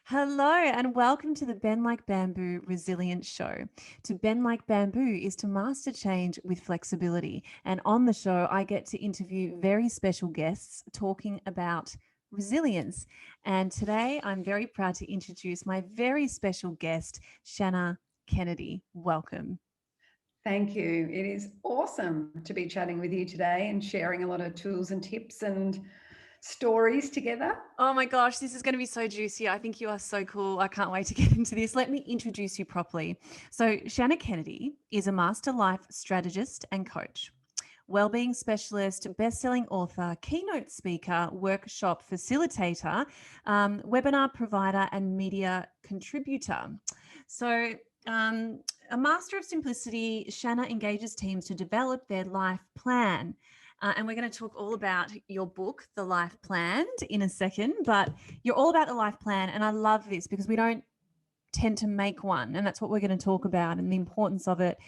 Hello and welcome to the Bend Like Bamboo Resilience Show. To bend like bamboo is to master change with flexibility. And on the show, I get to interview very special guests talking about resilience. And today I'm very proud to introduce my very special guest, Shannah Kennedy. Welcome. Thank you. It is awesome to be chatting with you today and sharing a lot of tools and tips and stories together. Oh my gosh, this is going to be so juicy. I think you are so cool. I can't wait to get into this. Let me introduce you properly. So, Shannah Kennedy is a master life strategist and coach, wellbeing specialist, best-selling author, keynote speaker, workshop facilitator, webinar provider, and media contributor. So, um, a master of simplicity, Shannah engages teams to develop their life plan. And we're going to talk all about your book, The Life Planned, in a second. But you're all about the life plan. And I love this because we don't tend to make one. And that's what we're going to talk about and the importance of it.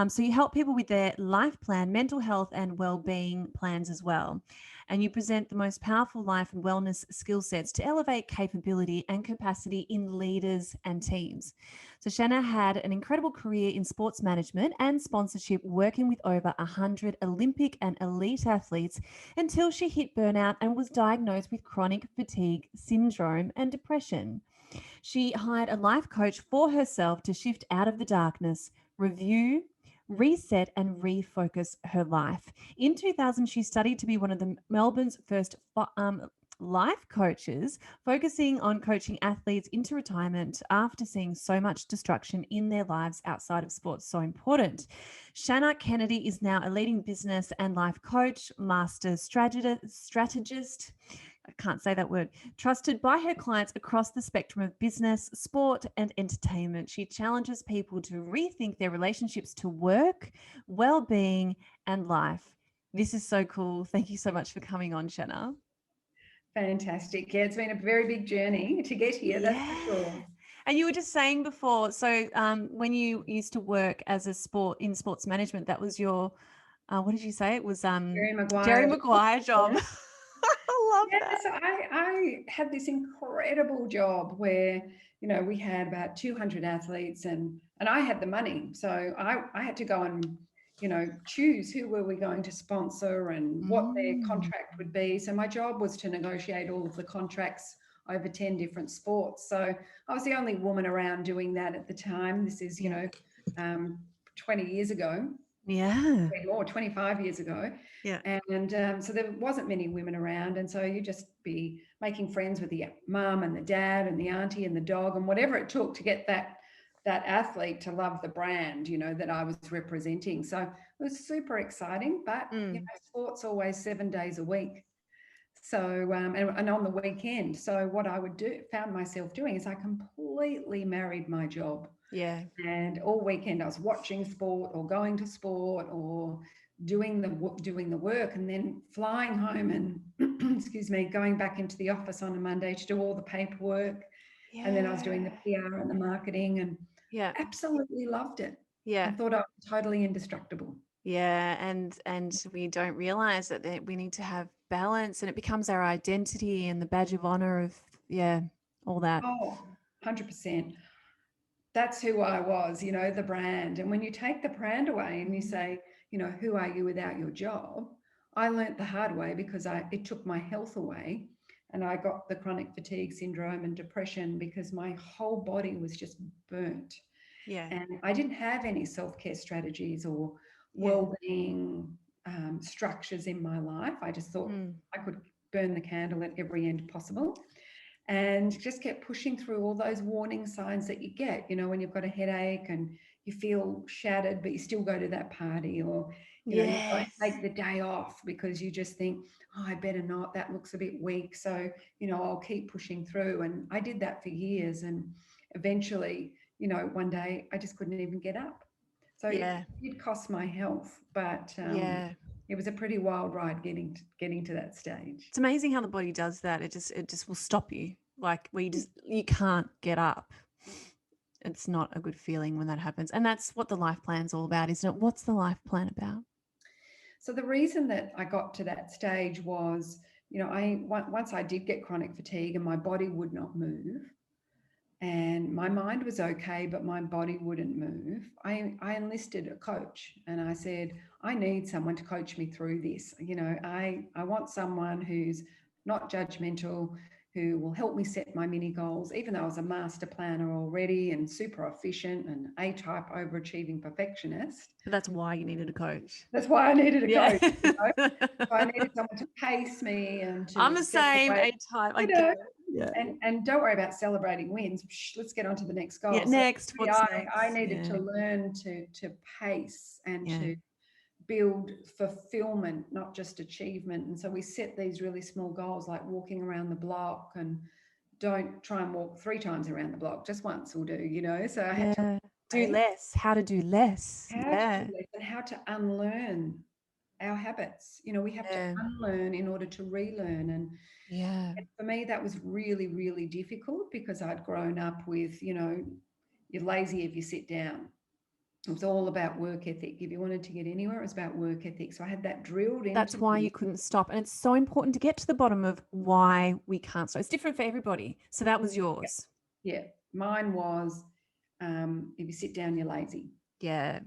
So you help people with their life plan, mental health, and well-being plans as well. And you present the most powerful life and wellness skill sets to elevate capability and capacity in leaders and teams. So Shannah had an incredible career in sports management and sponsorship, working with over 100 Olympic and elite athletes until she hit burnout and was diagnosed with chronic fatigue syndrome and depression. She hired a life coach for herself to shift out of the darkness, review, reset, and refocus her life. In 2000, she studied to be one of the Melbourne's first life coaches, focusing on coaching athletes into retirement after seeing so much destruction in their lives outside of sports. So important. Shannah Kennedy is now a leading business and life coach, master strategist. I can't say that word, trusted by her clients across the spectrum of business, sport, and entertainment. She challenges people to rethink their relationships to work, well-being, and life. This is so cool. Thank you so much for coming on, Shannah. Fantastic. Yeah, it's been a very big journey to get here, that's for Yeah. sure. And you were just saying before, so when you used to work as a sports management, that was your, what did you say? It was Jerry Jerry Maguire. Maguire job. Yeah. I love Yeah, that. so I had this incredible job where, we had about 200 athletes and I had the money. So I had to go and, choose who were we going to sponsor and what their Mm. contract would be. So my job was to negotiate all of the contracts over 10 different sports. So I was the only woman around doing that at the time. This is, Yeah. um, 20 years ago Yeah. or 25 years ago. Yeah. And so there wasn't many women around. And so you just be making friends with the mum and the dad and the auntie and the dog and whatever it took to get that athlete to love the brand, that I was representing. So it was super exciting, but Mm. sport's always 7 days a week. So and on the weekend. So what I would do, found myself doing, is I completely married my job. Yeah. And all weekend I was watching sport or going to sport or doing the work and then flying home and excuse me, going back into the office on a Monday to do all the paperwork. And then I was doing the Yeah. PR and the marketing and Yeah. absolutely loved it Yeah. and thought I was totally indestructible. Yeah. And we don't realize that we need to have balance, and it becomes our identity and the badge of honor of, yeah, all that. Oh, 100%. That's who I was, the brand. And when you take the brand away and you Mm. say, who are you without your job? I learnt the hard way because it took my health away and I got the chronic fatigue syndrome and depression because my whole body was just burnt. Yeah. And I didn't have any self-care strategies or Yeah. well-being structures in my life. I just thought Mm. I could burn the candle at every end possible and just kept pushing through all those warning signs that you get, when you've got a headache and you feel shattered, but you still go to that party, or, you don't Yes. take the day off because you just think, oh, I better not, that looks a bit weak. So, I'll keep pushing through. And I did that for years. And eventually, one day I just couldn't even get up. So it Yeah. did cost my health, but Yeah. it was a pretty wild ride getting to that stage. It's amazing how the body does that. It just will stop you. Like where you can't get up. It's not a good feeling when that happens. And that's what the life plan's all about, isn't it? What's the life plan about? So the reason that I got to that stage was, once I did get chronic fatigue and my body would not move, and my mind was okay, but my body wouldn't move. I enlisted a coach, and I said, I need someone to coach me through this. I want someone who's not judgmental, who will help me set my mini goals, even though I was a master planner already and super efficient and A-type overachieving perfectionist. But that's why you needed a coach. That's why I needed a Yeah. coach. So I needed someone to pace me and to I'm the same celebrate, A-type. I get it. Yeah. and don't worry about celebrating wins. Let's get on to the next goal. Yeah. So Next. What's next? I needed Yeah. to learn to pace and Yeah. to build fulfillment, not just achievement. And so we set these really small goals, like walking around the block, and don't try and walk 3 times around the block, just once will do, So I had to do less. How to do less. how to do less and how to unlearn our habits. We have to unlearn in order to relearn. And for me, that was really, really difficult because I'd grown up with, you're lazy if you sit down. It was all about work ethic. If you wanted to get anywhere, it was about work ethic. So I had that drilled into That's why me. you couldn't stop. And it's so important to get to the bottom of why we can't stop. It's different for everybody. So that was yours. Yeah. Mine was, if you sit down, you're lazy. Yeah.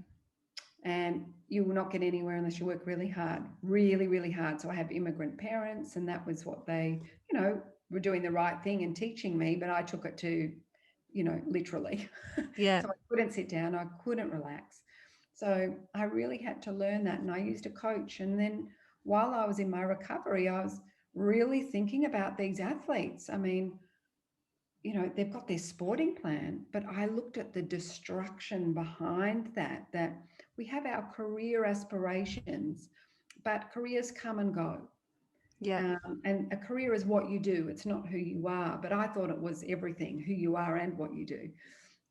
And you will not get anywhere unless you work really hard, really, really hard. So I have immigrant parents, and that was what they, were doing the right thing and teaching me, but I took it to, literally. Yeah. So I couldn't sit down, I couldn't relax. So I really had to learn that, and I used a coach. And then while I was in my recovery, I was really thinking about these athletes. I mean, they've got their sporting plan, but I looked at the destruction behind that we have our career aspirations, but careers come and go. Yeah. And a career is what you do. It's not who you are. But I thought it was everything, who you are and what you do.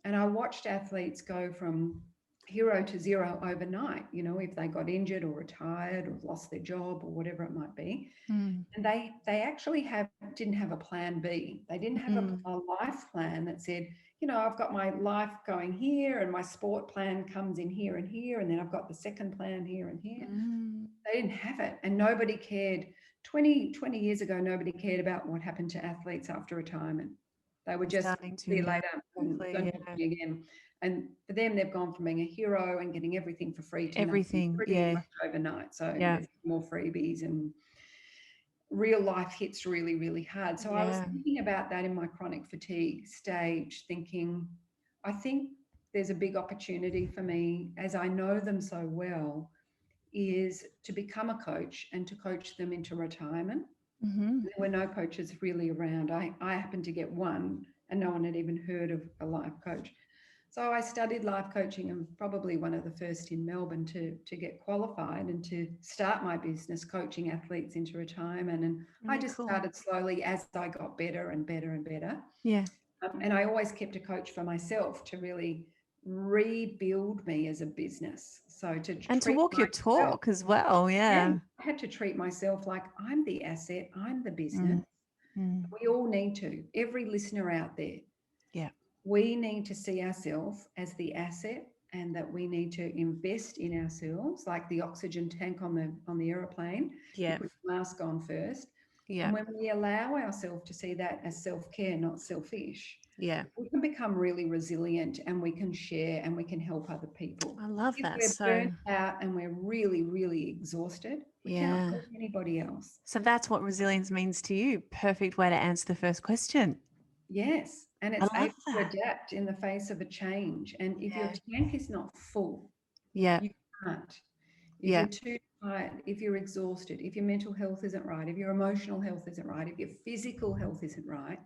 And I watched athletes go from hero to zero overnight, if they got injured or retired or lost their job or whatever it might be. And they actually didn't have a plan B. They didn't have a life plan that said, I've got my life going here and my sport plan comes in here and here, and then I've got the second plan here and here. They didn't have it, and nobody cared. 20 years ago, nobody cared about what happened to athletes after retirement. They were just, see you later, don't talk to me again. And for them, they've gone from being a hero and getting everything for free to everything, pretty much overnight. So there's more freebies, and real life hits really, really hard. So I was thinking about that in my chronic fatigue stage, thinking, I think there's a big opportunity for me, as I know them so well, is to become a coach and to coach them into retirement. There were no coaches really around. I happened to get one, and no one had even heard of a life coach. So I studied life coaching, and probably one of the first in Melbourne to get qualified and to start my business coaching athletes into retirement. And I just started slowly as I got better and better and better. Yeah. And I always kept a coach for myself to really rebuild me as a business. So to walk your talk as well. Yeah. I had to treat myself like I'm the asset, I'm the business. We all need to. Every listener out there. Yeah. We need to see ourselves as the asset, and that we need to invest in ourselves, like the oxygen tank on the aeroplane. Yeah. You put the mask on first. Yeah. And when we allow ourselves to see that as self-care, not selfish, we can become really resilient, and we can share, and we can help other people. I love that. If we're burnt out and we're really, really exhausted, we can't help anybody else. So that's what resilience means to you. Perfect way to answer the first question. Yes. And it's able to adapt in the face of a change. And if your tank is not full, you can't. If you're too tired, if you're exhausted, if your mental health isn't right, if your emotional health isn't right, if your physical health isn't right,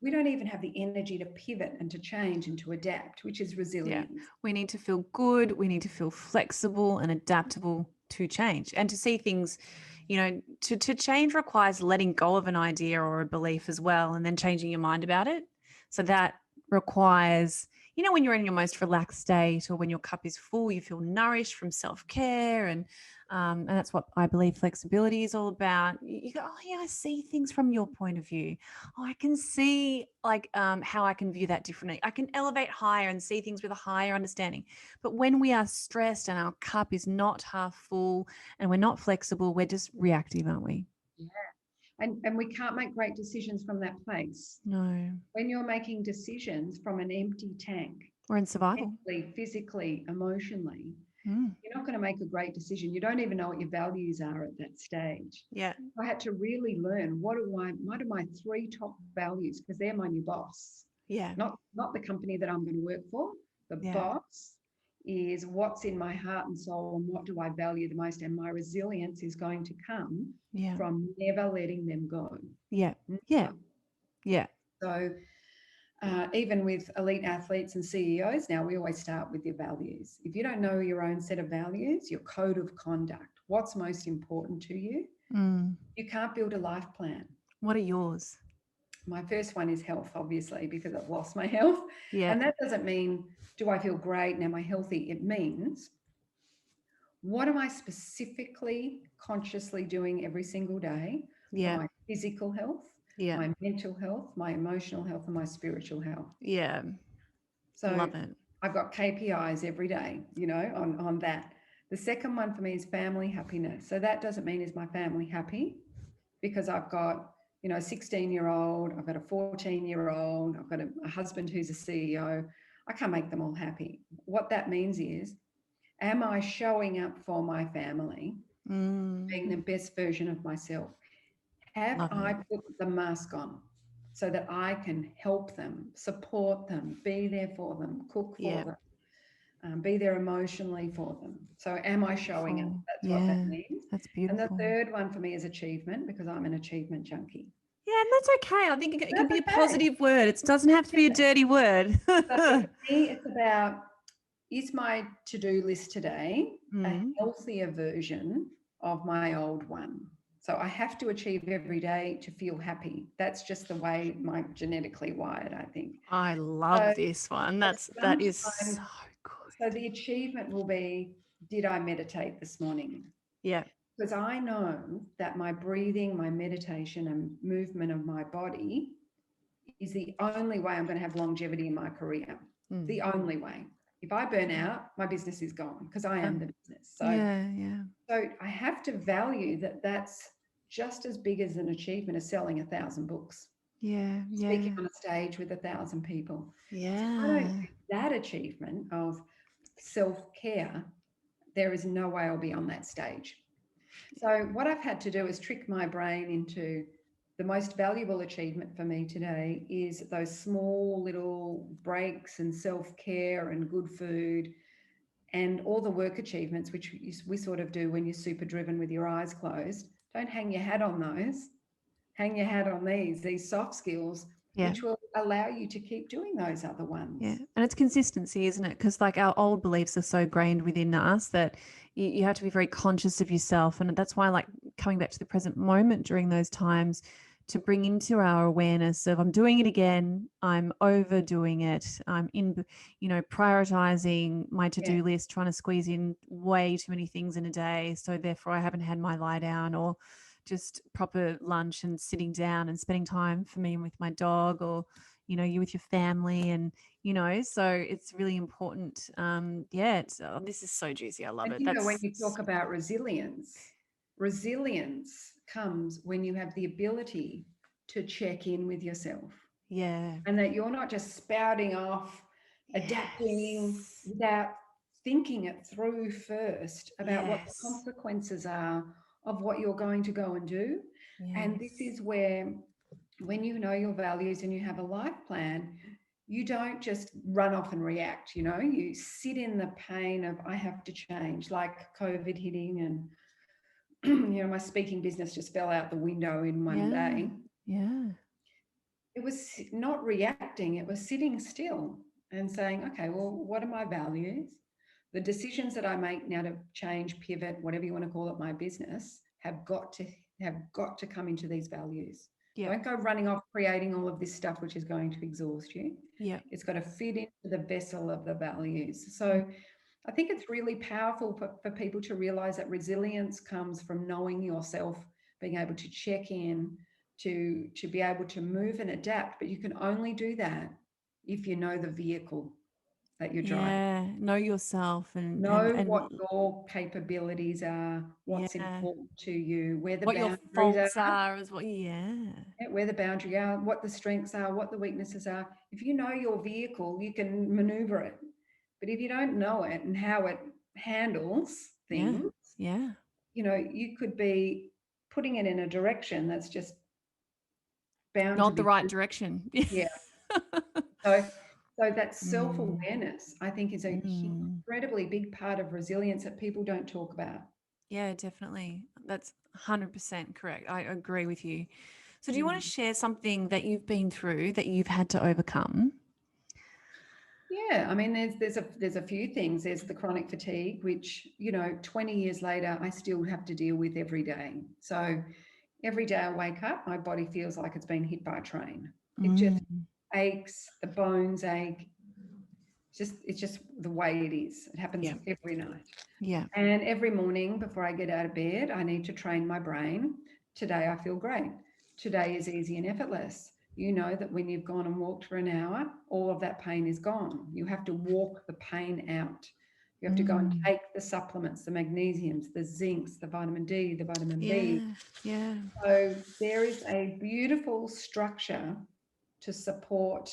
we don't even have the energy to pivot and to change and to adapt, which is resilience. We need to feel good. We need to feel flexible and adaptable to change, and to see things, to change requires letting go of an idea or a belief as well, and then changing your mind about it. So that requires, when you're in your most relaxed state, or when your cup is full, you feel nourished from self-care, and that's what I believe flexibility is all about. You go, oh yeah, I see things from your point of view. Oh, I can see how I can view that differently. I can elevate higher and see things with a higher understanding. But when we are stressed and our cup is not half full and we're not flexible, we're just reactive, aren't we? Yeah. And we can't make great decisions from that place. No. When you're making decisions from an empty tank, We're in survival. mentally, physically, emotionally, Mm. you're not going to make a great decision. You don't even know what your values are at that stage. Yeah. I had to really learn what are my 3 top values, because they're my new boss. Yeah. Not the company that I'm going to work for. The Yeah. boss is what's in my heart and soul, and what do I value the most. And my resilience is going to come Yeah. from never letting them go. Yeah. Yeah. Yeah. So even with elite athletes and CEOs now, we always start with your values. If you don't know your own set of values, your code of conduct, what's most important to you, Mm. you can't build a life plan. What are yours? My first one is health, obviously, because I've lost my health. Yeah. And that doesn't mean, do I feel great and am I healthy? It means, what am I specifically, consciously doing every single day for Yeah. my physical health, Yeah. my mental health, my emotional health, and my spiritual health? Yeah. So Love it. I've got KPIs every day, on that. The second one for me is family happiness. So that doesn't mean, is my family happy? Because I've got, a 16-year-old, I've got a 14-year-old, I've got a husband who's a CEO. I can't make them all happy. What that means is, am I showing up for my family, being the best version of myself? Have Love I it. put the mask on so that I can help them, support them, be there for them, cook for Yeah. them, be there emotionally for them? So am I showing up? Beautiful. That's what that Yeah. means. That's And the beautiful. third one for me is achievement, because I'm an achievement junkie. Yeah, and that's okay. I think it can That's be a okay. positive word. It doesn't have to be a dirty word. So for me, it's about, is my to-do list today a healthier version of my old one? So I have to achieve every day to feel happy. That's just the way I'm genetically wired, I think. I love So this one. That is so sometimes, good. so the achievement will be, did I meditate this morning? Yeah. Because I know that my breathing, my meditation, and movement of my body is the only way I'm going to have longevity in my career. The only way. If I burn out, my business is gone, because I am the business. So, yeah. so I have to value that that's just as big as an achievement as selling 1,000 books. Yeah. Speaking on a stage with 1,000 people. Yeah. If I don't do that achievement of self-care, there is no way I'll be on that stage. So what I've had to do is trick my brain into, the most valuable achievement for me today is those small little breaks and self-care and good food and all the work achievements, which we sort of do when you're super driven with your eyes closed. Don't hang your hat on those. Hang your hat on these soft skills, which will allow you to keep doing those other ones. Yeah. And it's consistency, isn't it? Because like our old beliefs are so grained within us that you have to be very conscious of yourself. And that's why, like, coming back to the present moment during those times, to bring into our awareness of, I'm doing it again, I'm overdoing it, I'm in, prioritizing my to-do list, trying to squeeze in way too many things in a day. So therefore I haven't had my lie down or just proper lunch and sitting down and spending time for me and with my dog, or, you with your family. And, so it's really important. This is so juicy. I love and it. when you talk about resilience comes when you have the ability to check in with yourself. Yeah. And that you're not just spouting off, adapting without thinking it through first about what the consequences are of what you're going to go and do. And this is where, when you know your values and you have a life plan, you don't just run off and react. You sit in the pain of, I have to change, like COVID hitting, and my speaking business just fell out the window in one day. Yeah. It was not reacting, it was sitting still and saying, okay, well, what are my values? The decisions that I make now to change, pivot, whatever you want to call it, my business, have got to come into these values. Don't go running off creating all of this stuff which is going to exhaust you. It's got to fit into the vessel of the values. So I think it's really powerful for people to realize that resilience comes from knowing yourself, being able to check in, to be able to move and adapt. But you can only do that if you know the vehicle. that you're driving. Yeah. Know yourself and Know what and your capabilities are, what's yeah. important to you, where the What your boundaries are, faults are as well. Yeah. where the boundary are, what the strengths are, what the weaknesses are. If you know your vehicle, you can maneuver it. But if you don't know it and how it handles Yeah. things, Yeah. you could be putting it in a direction that's just bound to Not the be, right direction. yeah. So, so that Mm, self-awareness, I think, is an mm. incredibly big part of resilience that people don't talk about. Yeah, definitely. That's 100% correct. I agree with you. So do you want to Mm. share something that you've been through that you've had to overcome? Yeah, I mean, there's a few things. There's the chronic fatigue, which 20 years later, I still have to deal with every day. So every day I wake up, my body feels like it's been hit by a train. It just Mm, aches, the bones ache. It's just the way it is. It happens yeah. every night. Yeah. And every morning before I get out of bed, I need to train my brain. Today I feel great. Today is easy and effortless. You know that when you've gone and walked for an hour, all of that pain is gone. You have to walk the pain out. You have to go and Mm, take the supplements, the magnesiums, the zincs, the vitamin D, the vitamin B. yeah. Yeah. So there is a beautiful structure to support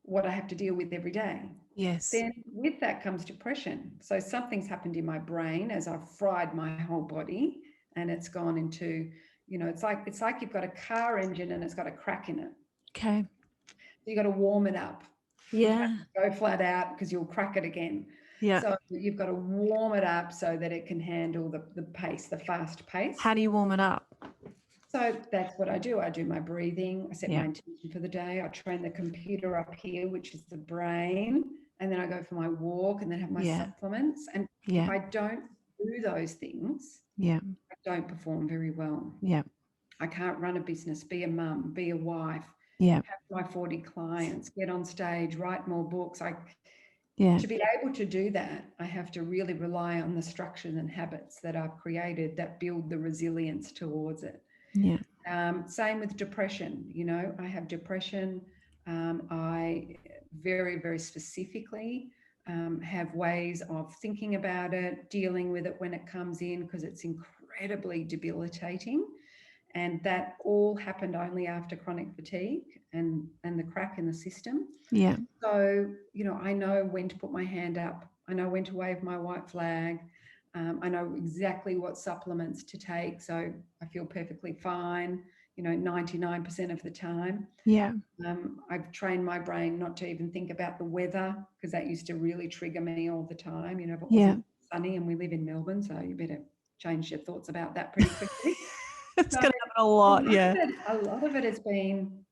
what I have to deal with every day. Yes. Then with that comes depression. So something's happened in my brain as I've fried my whole body, and it's gone into, it's like you've got a car engine and it's got a crack in it. Okay. So you've got to warm it up. You can't Yeah. go flat out because you'll crack it again. Yeah. So you've got to warm it up so that it can handle the pace, the fast pace. How do you warm it up? So that's what I do. I do my breathing. I set Yeah. my intention for the day. I train the computer up here, which is the brain. And then I go for my walk and then have my Yeah. supplements. And if Yeah. I don't do those things, Yeah. I don't perform very well. Yeah. I can't run a business, be a mum, be a wife, Yeah. have my 40 clients, get on stage, write more books. Yeah. To be able to do that, I have to really rely on the structures and habits that I've created that build the resilience towards it. Yeah. Same with depression. I have depression. I very, very specifically have ways of thinking about it, dealing with it when it comes in, because it's incredibly debilitating. And that all happened only after chronic fatigue and the crack in the system. Yeah. So, I know when to put my hand up. I know when to wave my white flag. I know exactly what supplements to take. So I feel perfectly fine, 99% of the time. Yeah. I've trained my brain not to even think about the weather, because that used to really trigger me all the time. If it Yeah. wasn't sunny, and we live in Melbourne, so you better change your thoughts about that pretty quickly. It's So gonna happen a lot. Yeah. a lot of it has been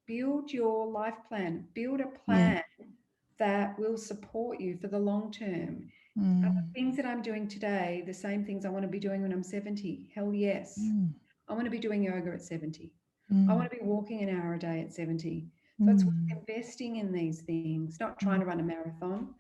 build your life plan, build a Yeah. plan that will support you for the long term. Are the Mm. things that I'm doing today the same things I want to be doing when I'm 70? Hell yes. Mm. I want to be doing yoga at 70. I Mm. want to be walking an hour a day at 70. So it's Mm. investing in these things, not trying Mm. to run a marathon.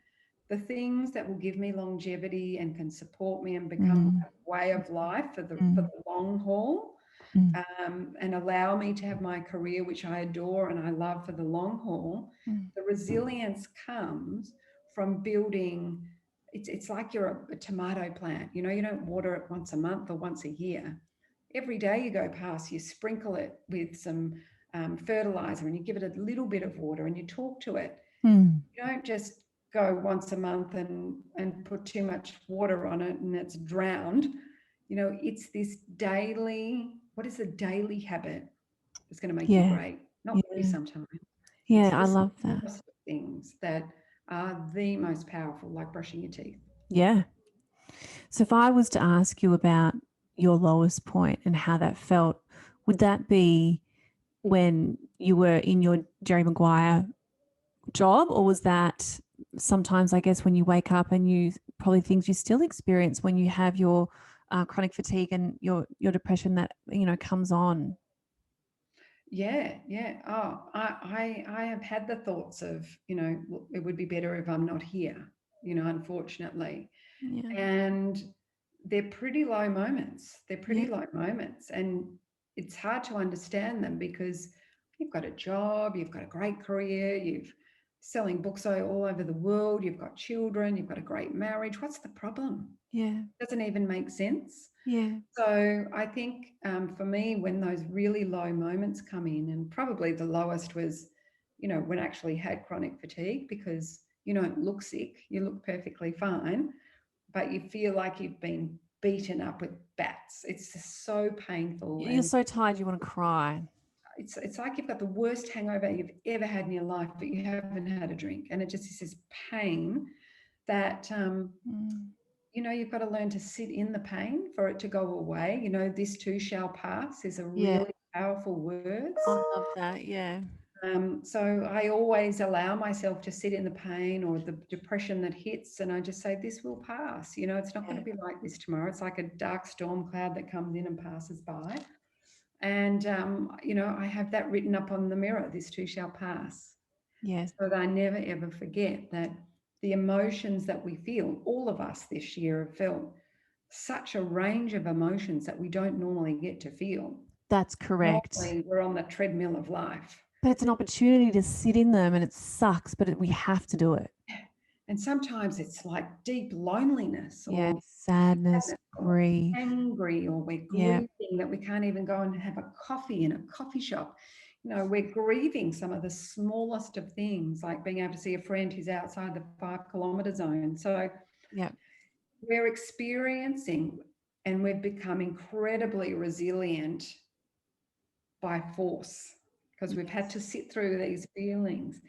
The things that will give me longevity and can support me and become Mm. a way of life for the Mm. long haul, Mm. and allow me to have my career, which I adore and I love, for the long haul. Mm. The resilience comes from building. It's like you're a tomato plant. You don't water it once a month or once a year. Every day you go past, you sprinkle it with some fertilizer, and you give it a little bit of water, and you talk to it. Mm. You don't just go once a month and put too much water on it and it's drowned. It's this daily, what is a daily habit that's going to make you Yeah. great? Not really Yeah. sometimes. Yeah. It's I the love that. smallest things that are the most powerful, like brushing your teeth. Yeah. So if I was to ask you about your lowest point and how that felt, would that be when you were in your Jerry Maguire job, or was that sometimes, I guess, when you wake up and you probably things you still experience when you have your chronic fatigue and your depression that comes on? Yeah, yeah. Oh, I have had the thoughts of, it would be better if I'm not here, unfortunately. Yeah. And they're pretty low moments. They're pretty Yeah. low moments. And it's hard to understand them because you've got a job, you've got a great career, you've selling books all over the world. You've got children. You've got a great marriage. What's the problem? Yeah. Doesn't even make sense. Yeah. So I think for me, when those really low moments come in, and probably the lowest was, when I actually had chronic fatigue, because you don't look sick, you look perfectly fine, but you feel like you've been beaten up with bats. It's just so painful. You're And so tired you want to cry. it's like you've got the worst hangover you've ever had in your life, but you haven't had a drink. And it just is this pain that, you've got to learn to sit in the pain for it to go away. This too shall pass is a Yeah. really powerful word. I love that. Yeah. So I always allow myself to sit in the pain or the depression that hits, and I just say, this will pass. It's not going to be like this tomorrow. It's like a dark storm cloud that comes in and passes by. And, I have that written up on the mirror, this too shall pass. Yes. So that I never, ever forget that the emotions that we feel, all of us this year have felt such a range of emotions that we don't normally get to feel. That's correct. Normally, we're on the treadmill of life. But it's an opportunity to sit in them, and it sucks, but we have to do it. And sometimes it's like deep loneliness or Sadness, grief. angry, or we're grieving that we can't even go and have a coffee in a coffee shop. We're grieving some of the smallest of things, like being able to see a friend who's outside the 5-kilometre zone. So we're experiencing, and we've become incredibly resilient by force, because we've had to sit through these feelings.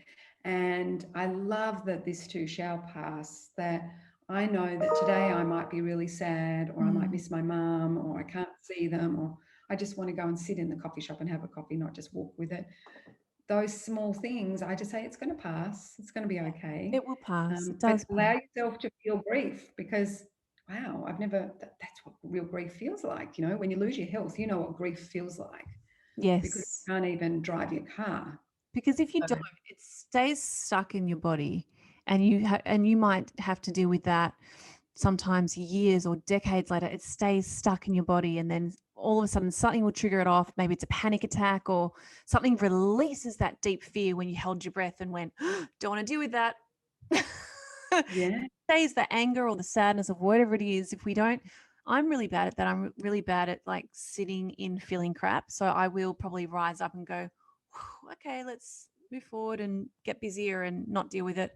And I love that this too shall pass, that I know that today I might be really sad, or I might miss my mum, or I can't see them, or I just want to go and sit in the coffee shop and have a coffee, not just walk with it. Those small things, I just say, it's going to pass. It's going to be okay. It will pass. It does. But allow yourself to feel grief, because, wow, that's what real grief feels like. When you lose your health, you know what grief feels like. Yes. Because you can't even drive your car. Because if you don't, it stays stuck in your body, and you might have to deal with that sometimes years or decades later. It stays stuck in your body, and then all of a sudden something will trigger it off. Maybe it's a panic attack, or something releases that deep fear when you held your breath and went, don't want to deal with that. It stays the anger or the sadness of whatever it is. If we don't, I'm really bad at that. I'm really bad at like sitting in feeling crap. So I will probably rise up and go, okay, let's move forward and get busier and not deal with it.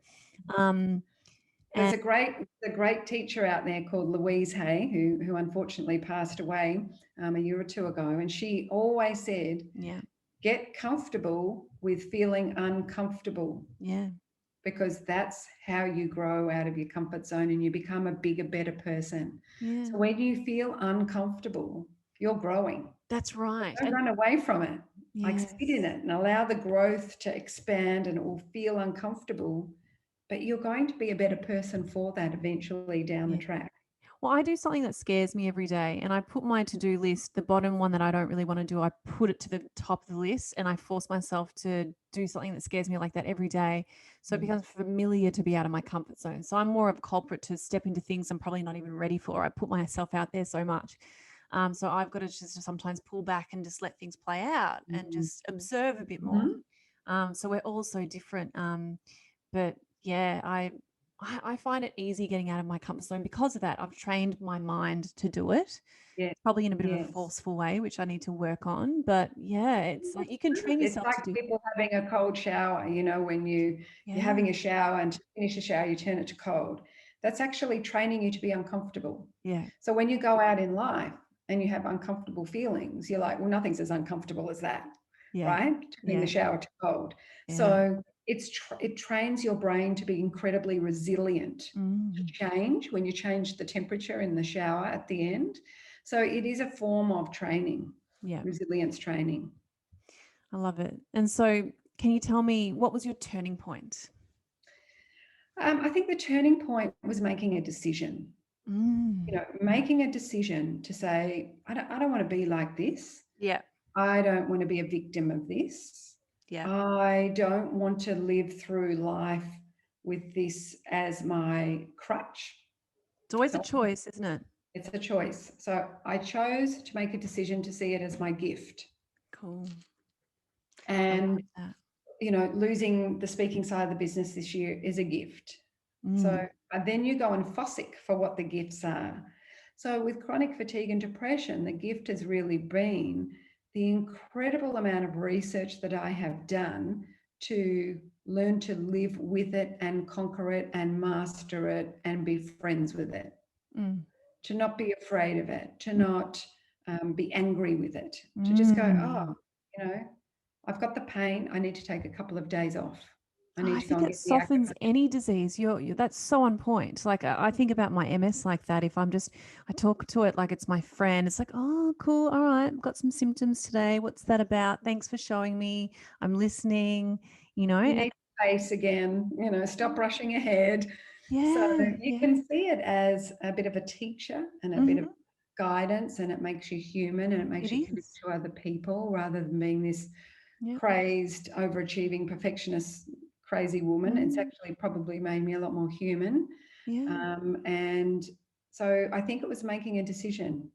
There's a great teacher out there called Louise Hay, who unfortunately passed away a year or two ago. And she always said, get comfortable with feeling uncomfortable. Yeah. Because that's how you grow out of your comfort zone and you become a bigger, better person. Yeah. So when you feel uncomfortable, you're growing. That's right. Don't run away from it. Like, sit in it and allow the growth to expand, and it will feel uncomfortable, but you're going to be a better person for that eventually down the track. Well, I do something that scares me every day, and I put my to-do list, the bottom one that I don't really want to do, I put it to the top of the list, and I force myself to do something that scares me like that every day. So it becomes familiar to be out of my comfort zone. So I'm more of a culprit to step into things I'm probably not even ready for. I put myself out there so much. So I've got to just sometimes pull back and just let things play out and just observe a bit more. So we're all so different. But yeah, I find it easy getting out of my comfort zone because of that. I've trained my mind to do it. Yeah. Probably in a bit of a forceful way, which I need to work on. But yeah, it's like you can train yourself to do. It's like people having a cold shower, when you're having a shower, and to finish the shower, you turn it to cold. That's actually training you to be uncomfortable. Yeah. So when you go out in life and you have uncomfortable feelings, you're like, well, nothing's as uncomfortable as that, right? Turning the shower to cold. So it trains your brain to be incredibly resilient to change when you change the temperature in the shower at the end. So it is a form of training, resilience training. I love it. And so can you tell me, what was your turning point? I think the turning point was making a decision. Making a decision to say, I don't want to be like this. Yeah. I don't want to be a victim of this. Yeah. I don't want to live through life with this as my crutch. It's always a choice, isn't it? It's a choice. So I chose to make a decision to see it as my gift. Cool. And losing the speaking side of the business this year is a gift. So then you go and fossick for what the gifts are. So with chronic fatigue and depression, the gift has really been the incredible amount of research that I have done to learn to live with it and conquer it and master it and be friends with it. To not be afraid of it, to not be angry with it, to just go, oh, I've got the pain. I need to take a couple of days off. I need I to go think and it get the softens acupuncture. any disease. That's so on point. Like I think about my MS like that. If I talk to it like it's my friend. It's like, oh, cool. All right, I've got some symptoms today. What's that about? Thanks for showing me. I'm listening. You And need space again. Stop rushing ahead. So yeah, you can see it as a bit of a teacher and a bit of guidance, and it makes you human, and it makes it you connect is. to other people rather than being this Yeah. crazed, overachieving, perfectionist, crazy woman. It's actually probably made me a lot more human. Yeah. And so I think it was making a decision.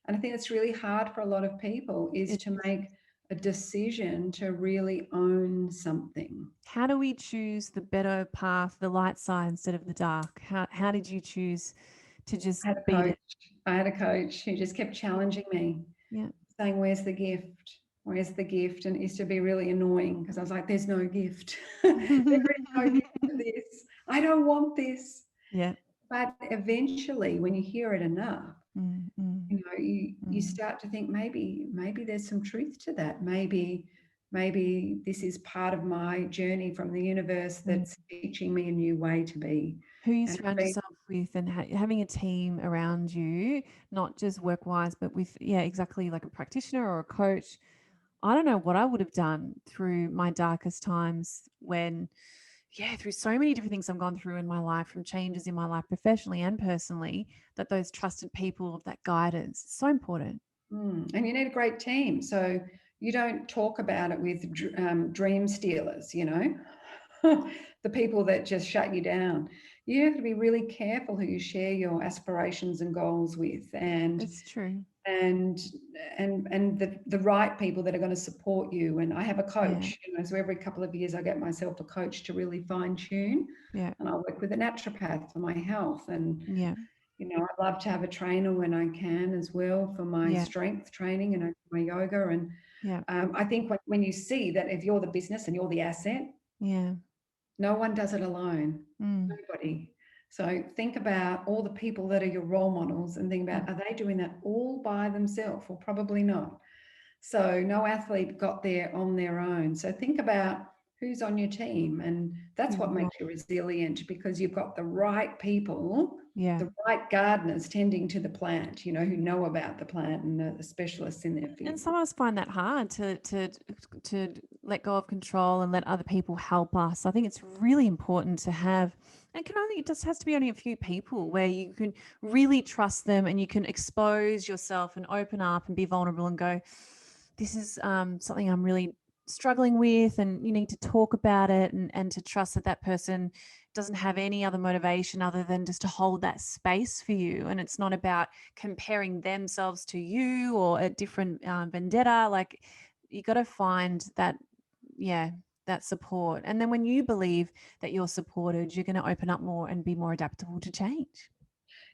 And I think it's really hard for a lot of people is to make a decision to really own something. How do we choose the better path, the light side instead of the dark? How did you choose to just beat it? I had a coach who just kept challenging me, Yeah. saying, "Where's the gift? Where's the gift?" And it used to be really annoying because I was like, "There's no gift. There is no gift to this. I don't want this." Yeah. But eventually, when you hear it enough, you start to think maybe there's some truth to that. Maybe this is part of my journey from the universe that's teaching me a new way to be. Who you And surround yourself with, and having a team around you, not just work wise, but with, yeah, exactly, like a practitioner or a coach. I don't know what I would have done through my darkest times when, yeah, through so many different things I've gone through in my life, from changes in my life professionally and personally, that those trusted people of that guidance is so important. and you need a great team. So you don't talk about it with dream stealers, the people that just shut you down. You have to be really careful who you share your aspirations and goals with, and It's true. and the right people that are going to support you. And I have a Yeah. coach, so every couple of years I get myself a coach to really fine tune, Yeah. and I work with a naturopath for my health. And Yeah. I love to have a trainer when I can as well for my Yeah. strength training and my yoga. And Yeah. I think when you see that if you're the business and you're the asset, Yeah. no one does it alone. Nobody. So think about all the people that are your role models and think about, are they doing that all by themselves? Well, probably not. So no athlete got there on their own. So think about who's on your team, and that's what makes you resilient, because you've got the right people, Yeah. the right gardeners tending to the plant, who know about the plant and are the specialists in their And field. some of us find that hard to let go of control and let other people help us. I think it's really important to have, and it just has to be only a few people where you can really trust them and you can expose yourself and open up and be vulnerable and go, this is something I'm really struggling with, and you need to talk about it, and to trust that that person doesn't have any other motivation other than just to hold that space for you. And it's not about comparing themselves to you or a different vendetta. Like, you got to find that, yeah, that support. And then when you believe that you're supported, you're going to open up more and be more adaptable to change.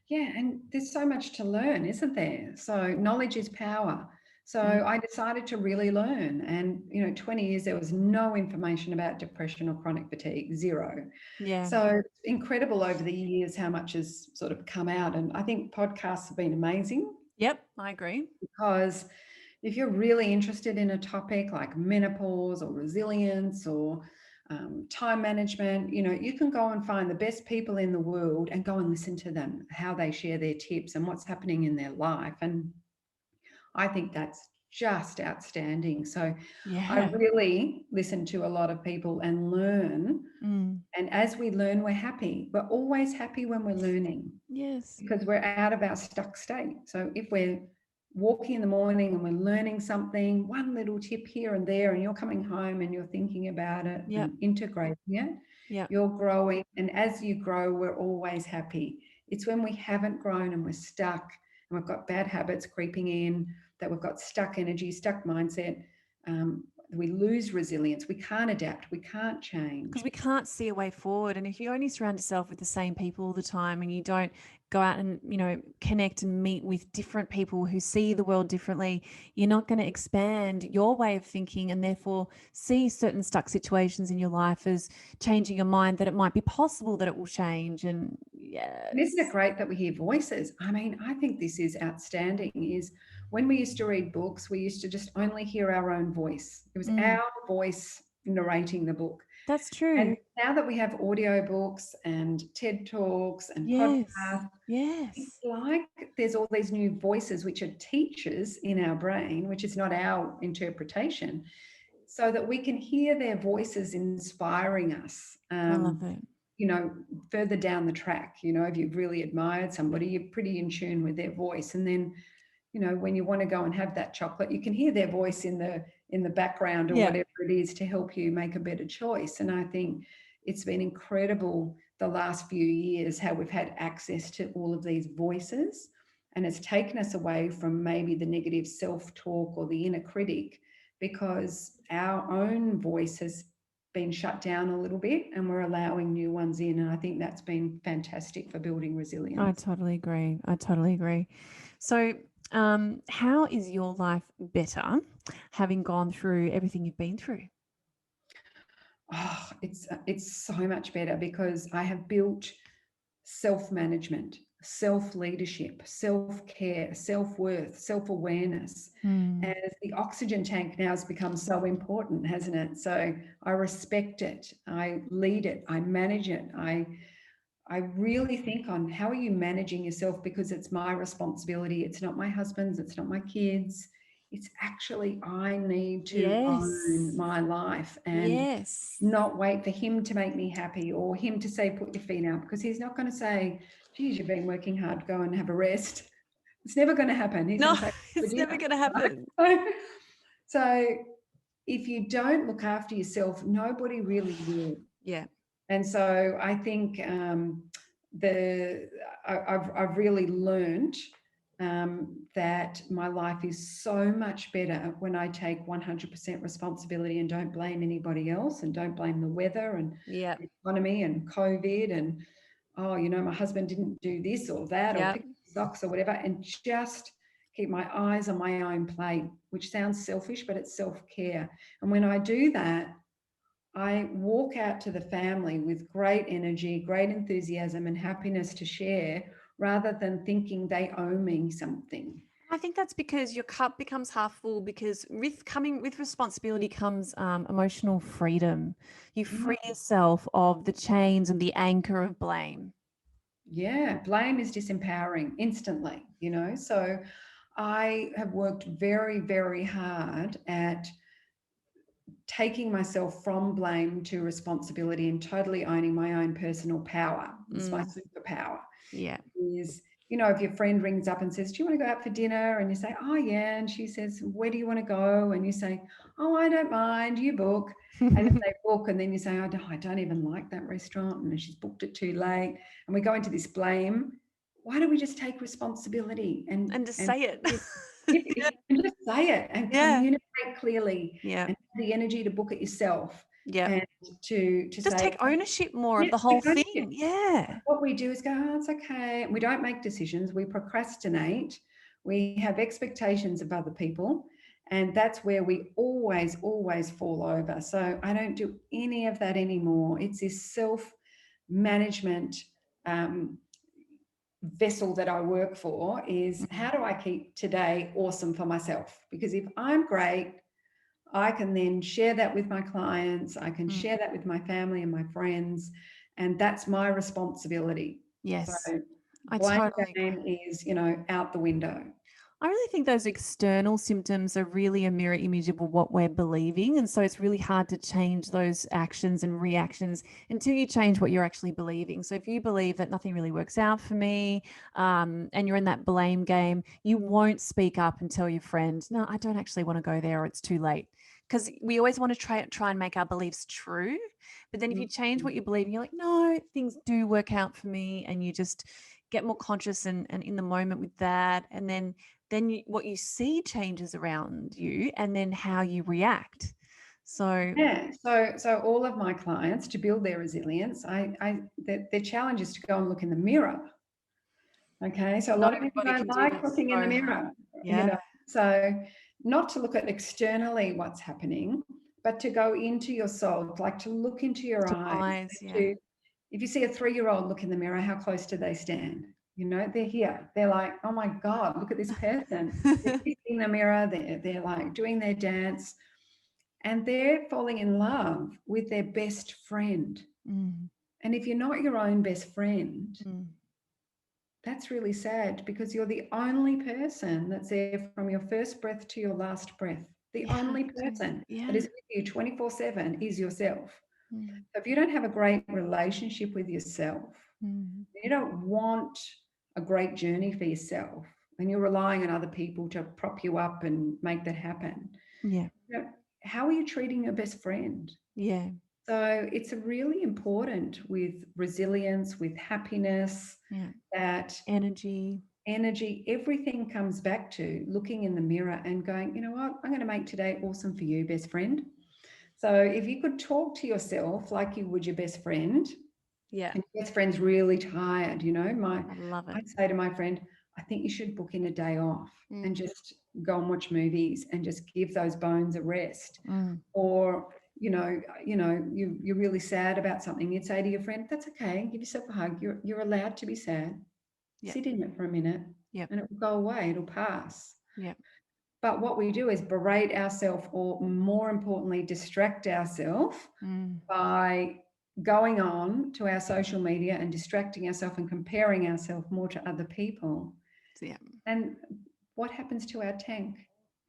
Yeah, and there's so much to learn, isn't there? So knowledge is power. So I decided to really learn. And, 20 years, there was no information about depression or chronic fatigue, zero. Yeah. So it's incredible over the years how much has sort of come out. And I think podcasts have been amazing, Yep, I agree. because if you're really interested in a topic like menopause or resilience or time management, you can go and find the best people in the world and go and listen to them, how they share their tips and what's happening in their life. And I think that's just outstanding. So I Yeah. really listen to a lot of people and learn. And as we learn, we're happy. We're always happy when we're learning, Yes. because we're out of our stuck state. So if we're walking in the morning and we're learning something, one little tip here and there, and you're coming home and you're thinking about it Yep. and integrating it, Yep. you're growing. And as you grow, we're always happy. It's when we haven't grown and we're stuck and we've got bad habits creeping in, that we've got stuck energy, stuck mindset, we lose resilience. We can't adapt. We can't Because change. we can't see a way forward. And if you only surround yourself with the same people all the time and you don't go out and, connect and meet with different people who see the world differently, you're not going to expand your way of thinking and therefore see certain stuck situations in your life as changing your mind, that it might be possible that it will change. And And isn't it great that we hear voices? I mean, I think this is outstanding. Is when we used to read books, we used to just only hear our own voice. It was our voice narrating the book. That's And true. now that we have audiobooks and TED Talks and Yes. podcasts, it's Yes. like there's all these new voices which are teachers in our brain, which is not our interpretation, so that we can hear their voices inspiring us. I love it. Further down the track, if you've really admired somebody, you're pretty in tune with their voice. And then, when you want to go and have that chocolate, you can hear their voice in the background or Yeah. whatever it is to help you make a better choice. And I think it's been incredible the last few years how we've had access to all of these voices, and it's taken us away from maybe the negative self-talk or the inner critic, because our own voice has been shut down a little bit and we're allowing new ones in. And I think that's been fantastic for building I resilience. totally agree. I totally agree. So, how is your life better having gone through everything you've been through? Oh, it's so much better because I have built self-management, self-leadership, self-care, self-worth, self-awareness. And the oxygen tank now has become so important, hasn't it? So I respect it, I lead it, I manage it, I really think on how are you managing yourself, because it's my responsibility. It's not my husband's, it's not my kids. It's actually, I need to own Yes. my life and Yes. not wait for him to make me happy or him to say, put your feet out, because he's not going to say, geez, you've been working hard, go and have a rest. It's never going to happen. He's No, going to say, it's never going to right? happen. So if you don't look after yourself, nobody really will. Yeah. And so I think I've really learned that my life is so much better when I take 100% responsibility and don't blame anybody else and don't blame the weather and Yeah. the economy and COVID and, oh, my husband didn't do this or that or pick socks or whatever, and just keep my eyes on my own plate, which sounds selfish, but it's self-care. And when I do that, I walk out to the family with great energy, great enthusiasm, and happiness to share, rather than thinking they owe me something. I think that's because your cup becomes half full, because with responsibility comes emotional freedom. You free yourself of the chains and the anchor of blame. Yeah, blame is disempowering instantly, So I have worked very, very hard at taking myself from blame to responsibility and totally owning my own personal power. It's my superpower. Yeah. Is, if your friend rings up and says, do you want to go out for dinner? And you say, oh, yeah. And she says, where do you want to go? And you say, oh, I don't mind, you book. And then they book, and then you say, oh, I don't even like that restaurant. And she's booked it too late. And we go into this blame. Why don't we just take responsibility And just say it. if you can just say it and communicate clearly Yeah. and have the energy to book it yourself Yeah. and to Just say, take ownership more of yeah, the whole take ownership. thing. Yeah. What we do is go, oh, it's okay. We don't make decisions. We procrastinate. We have expectations of other people. And that's where we always, always fall over. So I don't do any of that anymore. It's this self-management vessel that I work for, is how do I keep today awesome for myself? Because if I'm great, I can then share that with my clients. I can share that with my family and my friends. And that's my responsibility. Yes. So I blame totally game agree. is, out the window. I really think those external symptoms are really a mirror image of what we're believing. And so it's really hard to change those actions and reactions until you change what you're actually believing. So if you believe that nothing really works out for me, and you're in that blame game, you won't speak up and tell your friend, no, I don't actually want to go there, or it's too late. Because we always want to try and make our beliefs true. But then if you change what you believe, you're like, no, things do work out for me. And you just get more conscious and in the moment with that. And then what you see changes around you, and then how you react. So Yeah. So all of my clients, to build their resilience, their challenge is to go and look in the mirror. Okay. So a not lot of people everybody don't can do like that. looking in the So mirror, hard. you Yeah. know. So not to look at externally what's happening, but to go into your soul, like to look into your To eyes. eyes. Yeah. To, if you see a 3-year-old look in the mirror, how close do they stand? You know, they're here. They're like, oh my God, look at this person. They're kissing the mirror. They're like doing their dance. And they're falling in love with their best friend. Mm. And if you're not your own best friend, Mm. that's really sad, because you're the only person that's there from your first breath to your last breath. The Yeah. only person Yeah. that is with you 24/7 is yourself. Mm. So if you don't have a great relationship with yourself, Mm. you don't want a great journey for yourself, and you're relying on other people to prop you up and make that happen, Yeah. you know, how are you treating your best friend? Yeah. So it's really important with resilience, with happiness, Yeah. that Energy. energy, everything comes back to looking in the mirror and going, you know what, I'm going to make today awesome for you, best friend. So if you could talk to yourself like you would your best friend, Yeah. and your best friend's really tired, you know, I love it. I'd say to my friend, I think you should book in a day off and just go and watch movies and just give those bones a rest. Mm. Or, you're really sad about something. You'd say to your friend, that's okay. Give yourself a hug. You're allowed to be sad. Yep. Sit in it for a minute, Yep. and it will go away. It'll pass. Yep. But what we do is berate ourselves, or more importantly, distract ourselves by going on to our social media and distracting ourselves and comparing ourselves more to other people. Yeah. And what happens to our tank?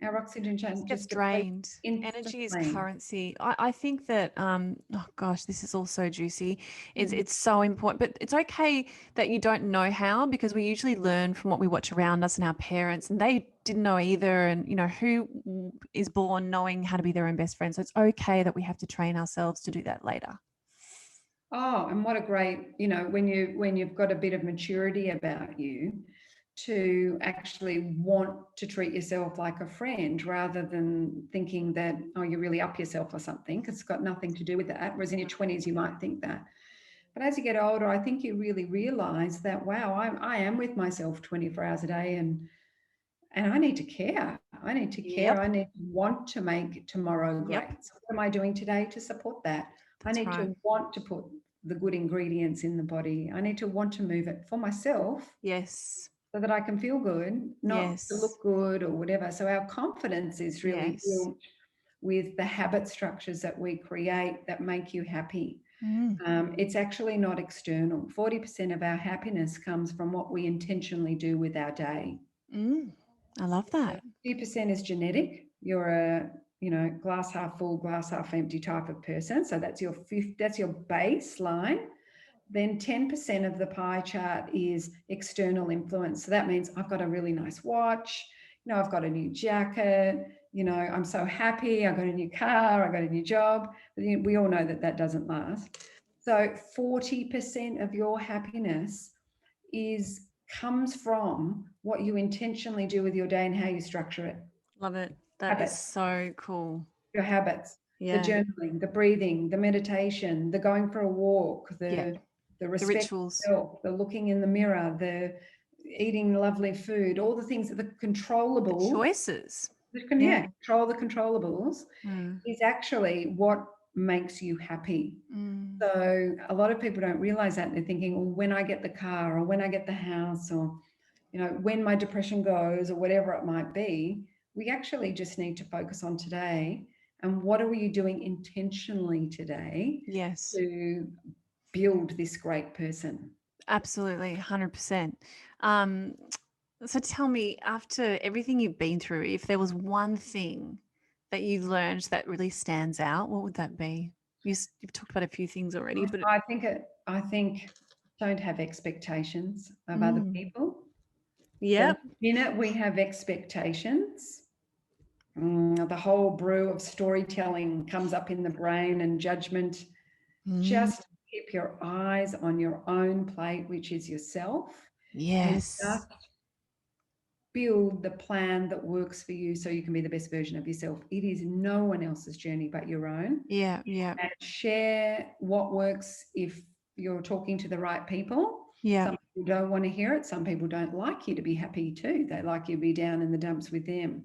Our oxygen tank Gets just depletes drained. Energy is instantly. currency. I think that oh gosh, this is all so juicy. It's Mm. it's so important, but it's okay that you don't know how, because we usually learn from what we watch around us and our parents, and they didn't know either. And who is born knowing how to be their own best friend? So it's okay that we have to train ourselves to do that later. Oh, and what a great, when you've got a bit of maturity about you, to actually want to treat yourself like a friend, rather than thinking that, oh, you're really up yourself or something, because it's got nothing to do with that. Whereas in your 20s, you might think that. But as you get older, I think you really realize that, wow, I am with myself 24 hours a day, and I need to care. I need to care. Yep. I need to want to make tomorrow great. Yep. So what am I doing today to support that? I That's need right. to want to put the good ingredients in the body. I need to want to move it for myself, Yes. so that I can feel good, not to Yes. look good or whatever. So our confidence is really Yes. built with the habit structures that we create that make you happy. It's actually not external. 40% of our happiness comes from what we intentionally do with our day. I love that. 2% is genetic. You're a glass half full, glass half empty type of person. So that's your baseline. Then 10% of the pie chart is external influence. So that means I've got a really nice watch, I've got a new jacket, I'm so happy, I've got a new car, I've got a new job. We all know that that doesn't last. So 40% of your happiness comes from what you intentionally do with your day and how you structure it. Love it. That is Habits. so cool. Your habits, the Yeah. journaling, the breathing, the meditation, the going for a walk, Yeah. the The respect for rituals. self, the looking in the mirror, the eating lovely food, all the things that are controllable. Choices. Control the controllables Mm. is actually what makes you happy. Mm. So a lot of people don't realize that. They're thinking, well, when I get the car, or when I get the house, or when my depression goes, or whatever it might be, we actually just need to focus on today. And what are you doing intentionally today Yes. to build this great person? Absolutely. 100%. So tell me, after everything you've been through, if there was one thing that you learned that really stands out, what would that be? You've talked about a few things already, but I think don't have expectations of other people. Yep. The minute we have expectations, the whole brew of storytelling comes up in the brain, and judgment. Just keep your eyes on your own plate, which is yourself. And Yes. just build the plan that works for you so you can be the best version of yourself. It is no one else's journey but your own. Yeah. Yeah. And share what works if you're talking to the right people. Yeah. Some people don't want to hear it. Some people don't like you to be happy too. They like you to be down in the dumps with them.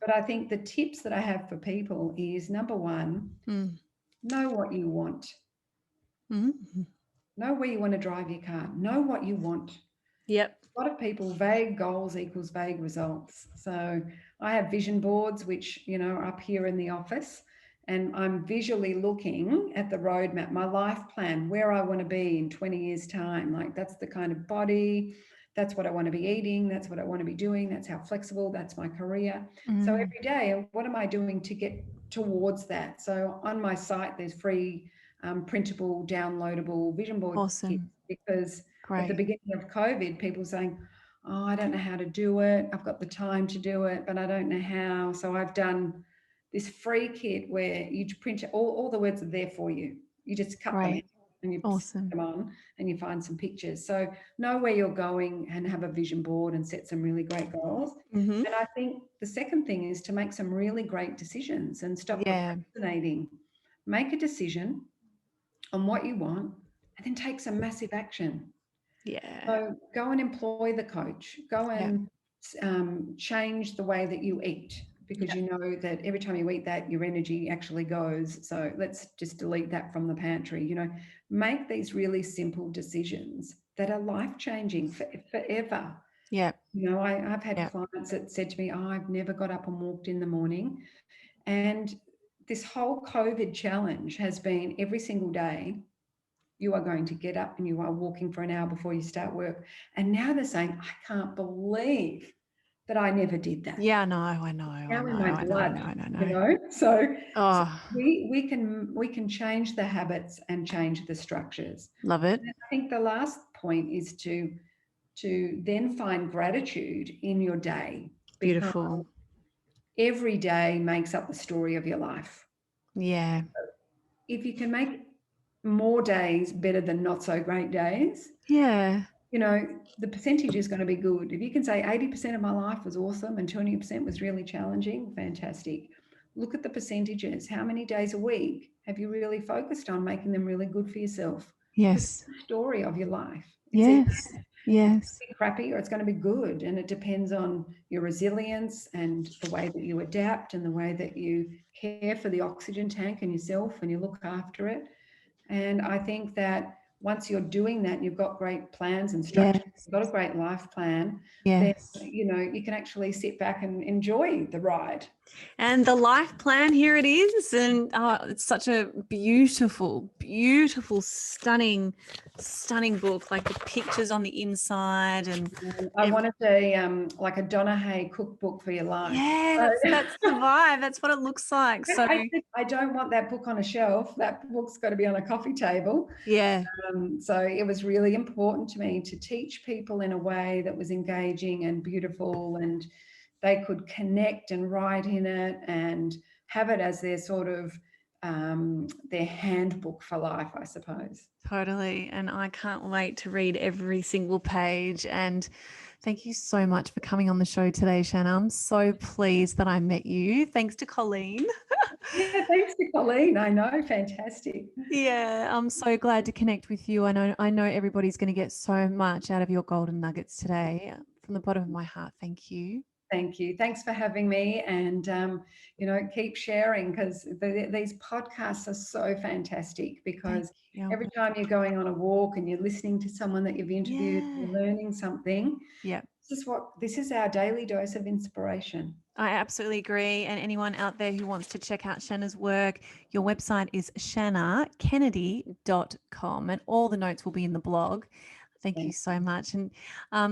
But I think the tips that I have for people is, number one, know what you want. Know where you want to drive your car. Know what you want. Yep. A lot of people, vague goals equals vague results. So I have vision boards, which, are up here in the office, and I'm visually looking at the roadmap, my life plan, where I want to be in 20 years' time. Like, that's the kind of body, that's what I want to be eating, that's what I want to be doing, that's how flexible, that's my career. So every day, what am I doing to get towards that? So on my site, there's free printable, downloadable vision board kits, because at the beginning of COVID, people saying, oh, I don't know how to do it. I've got the time to do it, but I don't know how. So I've done this free kit where you print all the words are there for you. You just cut them out and you stick them on and you find some pictures. So know where you're going and have a vision board and set some really great goals. And I think the second thing is to make some really great decisions and stop procrastinating. Make a decision on what you want and then take some massive action. Yeah. So go and employ the coach. Go and change the way that you eat, because you know that every time you eat that, your energy actually goes. So let's just delete that from the pantry. Make these really simple decisions that are life-changing forever. Yeah. I've had clients that said to me, oh, I've never got up and walked in the morning. And this whole COVID challenge has been every single day, you are going to get up and you are walking for an hour before you start work. And now they're saying, I can't believe that I never did that. Yeah, no, I know. Now in my blood, So, we can change the habits and change the structures. Love it. And I think the last point is to then find gratitude in your day. Beautiful. Every day makes up the story of your life. Yeah. If you can make more days better than not so great days, the percentage is going to be good. If you can say 80% of my life was awesome and 20% was really challenging, fantastic. Look at the percentages. How many days a week have you really focused on making them really good for yourself? Yes. The story of your life. Yes. Yes. It's going to be crappy or it's going to be good. And it depends on your resilience and the way that you adapt and the way that you care for the oxygen tank and yourself and you look after it. And I think that once you're doing that, you've got great plans and structures, you've got a great life plan, then, you can actually sit back and enjoy the ride. And the life plan, here it is. And it's such a beautiful, beautiful, stunning book, like the pictures on the inside. And I wanted like a Donna Hay cookbook for your life. Yeah, that's the vibe. That's what it looks like. So I don't want that book on a shelf. That book's got to be on a coffee table. Yeah. So it was really important to me to teach people in a way that was engaging and beautiful, and they could connect and write in it and have it as their sort of their handbook for life, I suppose. Totally. And I can't wait to read every single page. And thank you so much for coming on the show today, Shannah. I'm so pleased that I met you. Thanks to Colleen. Yeah, thanks to Colleen. I know, fantastic. Yeah, I'm so glad to connect with you. I know everybody's going to get so much out of your golden nuggets today. From the bottom of my heart, thank you. Thank you. Thanks for having me. And, keep sharing, because these podcasts are so fantastic, because every time you're going on a walk and you're listening to someone that you've interviewed, you're learning something. Yeah. This is our daily dose of inspiration. I absolutely agree. And anyone out there who wants to check out Shannah's work, your website is shannahkennedy.com, and all the notes will be in the blog. Thank you so much. And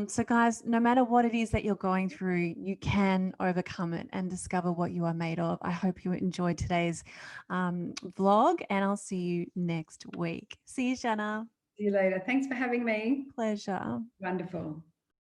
so guys, no matter what it is that you're going through, you can overcome it and discover what you are made of. I hope you enjoyed today's vlog, and I'll see you next week. See you, Shannah. See you later. Thanks for having me. Pleasure. Wonderful.